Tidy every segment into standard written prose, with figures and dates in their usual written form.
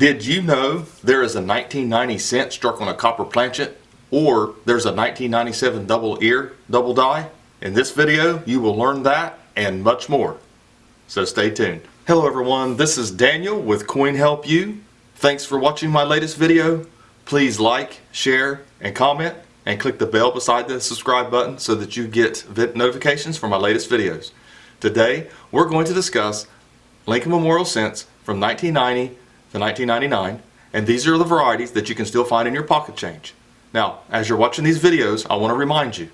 Did you know there is a 1990 cent struck on a copper planchet, or there's a 1997 double ear double die? In this video you will learn that and much more, so stay tuned. Hello everyone, this is Daniel with Coin Help You. Thanks for watching my latest video. Please like, share, and comment, and click the bell beside the subscribe button so that you get notifications for my latest videos. Today we're going to discuss Lincoln Memorial Cents from 1990 to 1999, and these are the varieties that you can still find in your pocket change. Now, as you're watching these videos, I want to remind you,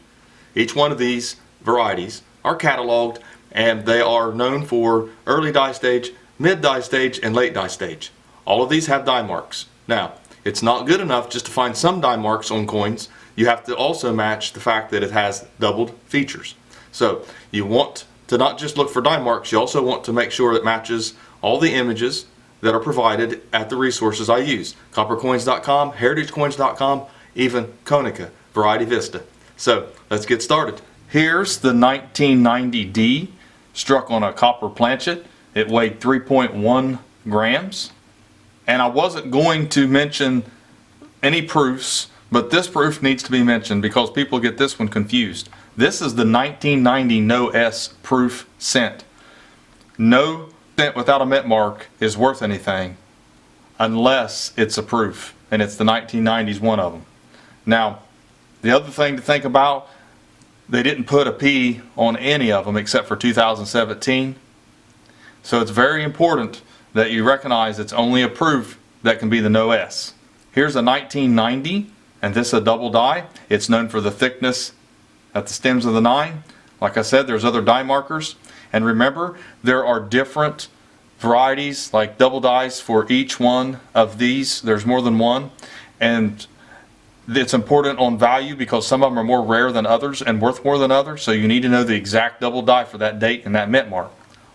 each one of these varieties are cataloged, and they are known for early die stage, mid die stage, and late die stage. All of these have die marks. Now, it's not good enough just to find some die marks on coins. You have to also match the fact that it has doubled features. So you want to not just look for die marks, you also want to make sure it matches all the images that are provided at the resources I use. Coppercoins.com, heritagecoins.com, even Konica, Variety Vista. So let's get started. Here's the 1990D struck on a copper planchet. It weighed 3.1 grams. And I wasn't going to mention any proofs, but this proof needs to be mentioned because people get this one confused. This is the 1990 No S proof cent. No cent without a mint mark is worth anything unless it's a proof, and it's the 1990s one of them. Now, the other thing to think about, they didn't put a P on any of them except for 2017. So it's very important that you recognize it's only a proof that can be the No S. Here's a 1990, and this is a double die. It's known for the thickness at the stems of the 9. Like I said, there's other die markers. And remember, there are different varieties, like double dies for each one of these. There's more than one. And it's important on value because some of them are more rare than others and worth more than others. So you need to know the exact double die for that date and that mint mark.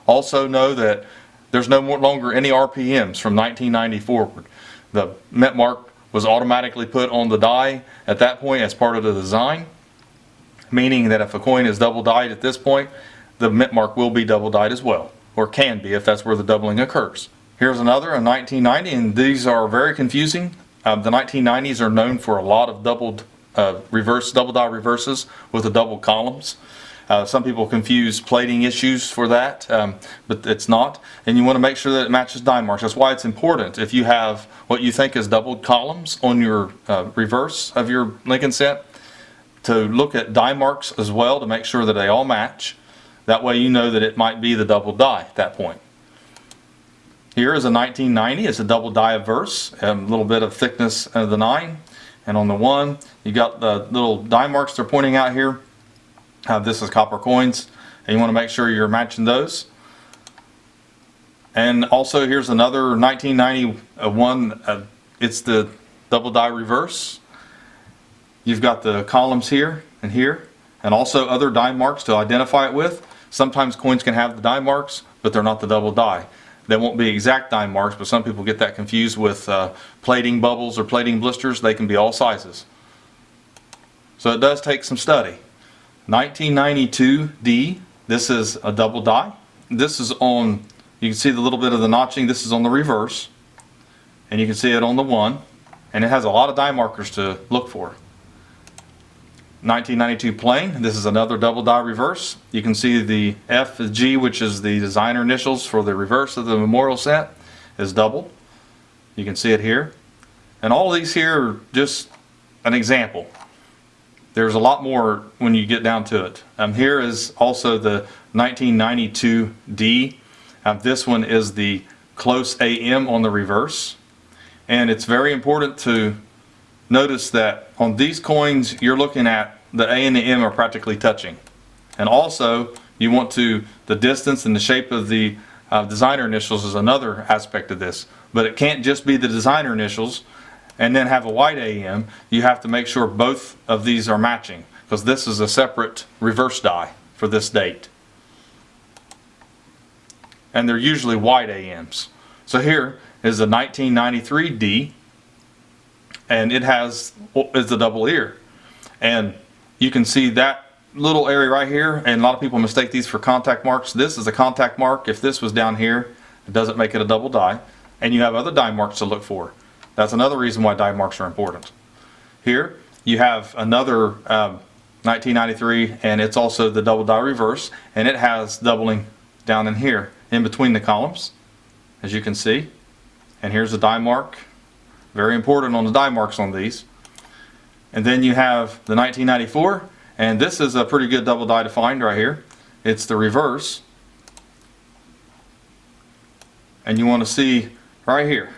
Also know that there's no longer any RPMs from 1990 forward. The mint mark was automatically put on the die at that point as part of the design, meaning that if a coin is double dyed at this point, the mint mark will be double dyed as well, or can be if that's where the doubling occurs. Here's another, a 1990, and these are very confusing. The 1990s are known for a lot of double die reverses with the double columns. Some people confuse plating issues for that, but it's not. And you want to make sure that it matches die marks. That's why it's important if you have what you think is doubled columns on your reverse of your Lincoln cent, to look at die marks as well to make sure that they all match. That way you know that it might be the double die at that point. Here is a 1990. It's a double die verse, a little bit of thickness of the 9. And on the 1, you got the little die marks they're pointing out here. This is copper coins, and you want to make sure you're matching those. And also here's another 1991. It's the double die reverse. You've got the columns here, and also other die marks to identify it with. Sometimes coins can have the die marks, but they're not the double die. They won't be exact die marks, but some people get that confused with plating bubbles or plating blisters. They can be all sizes. So it does take some study. 1992D, this is a double die. This is on, you can see the little bit of the notching. This is on the reverse, and you can see it on the 1, and it has a lot of die markers to look for. 1992 plain, this is another double die reverse. You can see the FG, which is the designer initials for the reverse of the Memorial cent, is double. You can see it here. And all these here are just an example. There's a lot more when you get down to it. Here is also the 1992D. This one is the close AM on the reverse. And it's very important to notice that on these coins you're looking at the A and the M are practically touching. And also you want to, the distance and the shape of the designer initials is another aspect of this. But it can't just be the designer initials and then have a white AM. You have to make sure both of these are matching, because this is a separate reverse die for this date. And they're usually white AMs. So here is the 1993D, and it is the double ear. And you can see that little area right here, and a lot of people mistake these for contact marks. This is a contact mark. If this was down here, it doesn't make it a double die. and you have other die marks to look for. That's another reason why die marks are important. Here you have another 1993, and it's also the double die reverse, and it has doubling down in here in between the columns, as you can see. And here's the die mark, very important on the die marks on these. And then you have the 1994, and this is a pretty good double die to find right here. It's the reverse, and you want to see right here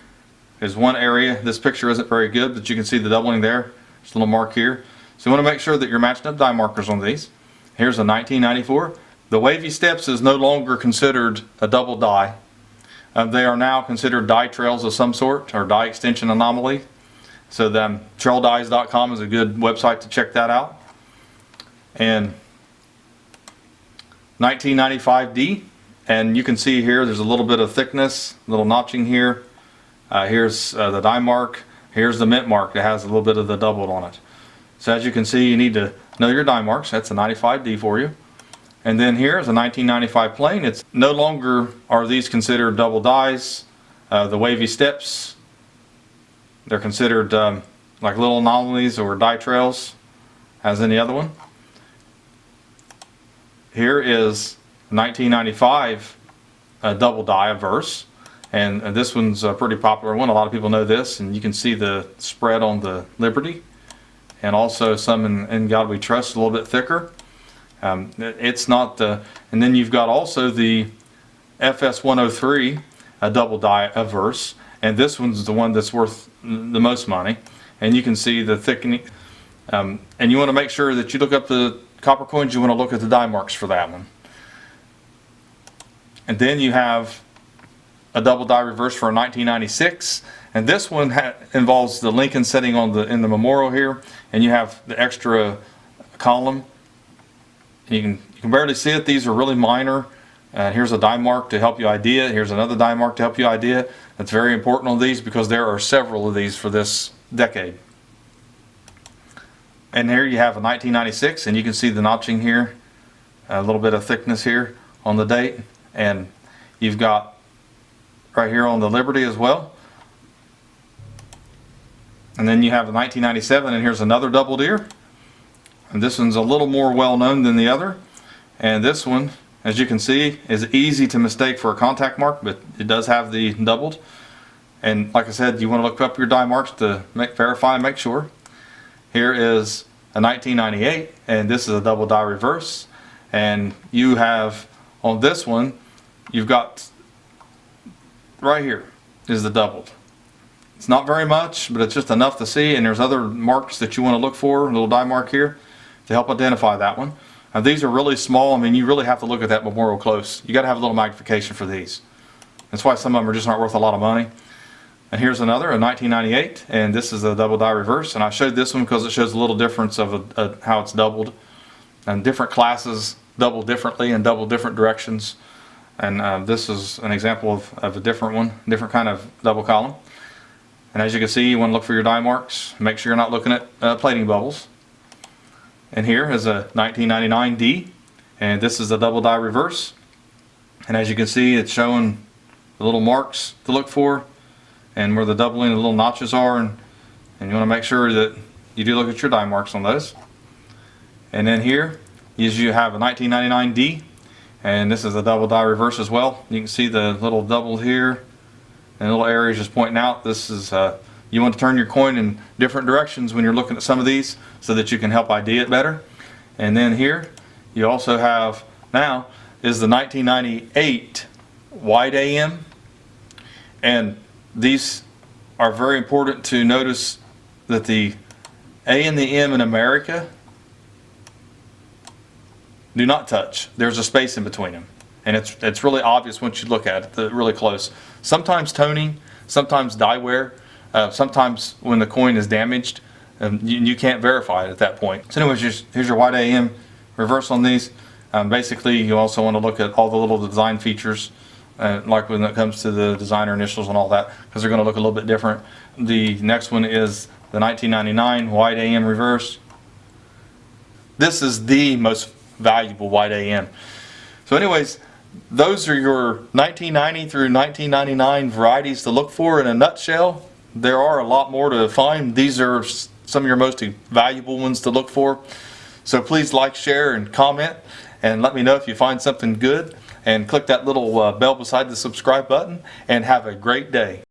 is one area. This picture isn't very good, but you can see the doubling there. There's a little mark here. So you want to make sure that you're matching up die markers on these. Here's a 1994. The wavy steps is no longer considered a double die. They are now considered die trails of some sort, or die extension anomaly. So then traildies.com is a good website to check that out. And 1995D, and you can see here there's a little bit of thickness, a little notching here. Here's the die mark. Here's the mint mark that has a little bit of the doubled on it. So as you can see, you need to know your die marks. That's a 95D for you. And then here's a 1995 plain. It's no longer are these considered double dies. The wavy steps, they're considered like little anomalies or die trails, as any other one. Here is 1995 double die averse, and this one's a pretty popular one. A lot of people know this, and you can see the spread on the Liberty, and also some in God We Trust, a little bit thicker. It's not the, and then you've got also the FS103 double die averse, and this one's the one that's worth the most money. And you can see the thickening, and you want to make sure that you look up the copper coins. You want to look at the die marks for that one. And then you have a double die reverse for a 1996, and this one involves the Lincoln setting on in the memorial here, and you have the extra column. You can barely see it. These are really minor. Here's a die mark to help you ID it. Here's another die mark to help you ID it. That's very important on these because there are several of these for this decade. And here you have a 1996, and you can see the notching here, a little bit of thickness here on the date, and you've got right here on the Liberty as well. And then you have a 1997, and here's another doubled ear. And this one's a little more well known than the other. And this one, as you can see, is easy to mistake for a contact mark, but it does have the doubled. And like I said, you want to look up your die marks to verify and make sure. Here is a 1998, and this is a double die reverse. And you have on this one, you've got right here is the doubled. It's not very much, but it's just enough to see, and there's other marks that you want to look for, a little die mark here to help identify that one. Now these are really small. I mean, you really have to look at that memorial close. You got to have a little magnification for these. That's why some of them are just not worth a lot of money. And here's another, a 1998, and this is a double die reverse. And I showed this one because it shows a little difference of how it's doubled. And different classes double differently and double different directions. And this is an example of a different one, different kind of double column. And as you can see, you want to look for your die marks. Make sure you're not looking at plating bubbles. And here is a 1999D, and this is a double die reverse. And as you can see, it's showing the little marks to look for, and where the doubling, the little notches are, and you want to make sure that you do look at your die marks on those. And then here is you have a 1999D, and this is a double die reverse as well. You can see the little double here, and little areas just pointing out. This is you want to turn your coin in different directions when you're looking at some of these so that you can help ID it better. And then here you also have now is the 1998 wide AM, and these are very important to notice that the A and the M in America do not touch. There's a space in between them, and it's really obvious once you look at it really close. Sometimes toning, sometimes die wear, sometimes when the coin is damaged, you can't verify it at that point. So anyways, here's your white AM reverse on these. Basically, you also want to look at all the little design features, like when it comes to the designer initials and all that, because they're going to look a little bit different. The next one is the 1999 white AM reverse. This is the most valuable white AM. So anyways, those are your 1990 through 1999 varieties to look for in a nutshell. There are a lot more to find. These are some of your most valuable ones to look for. So please like, share, and comment, and let me know if you find something good. And click that little bell beside the subscribe button, and have a great day.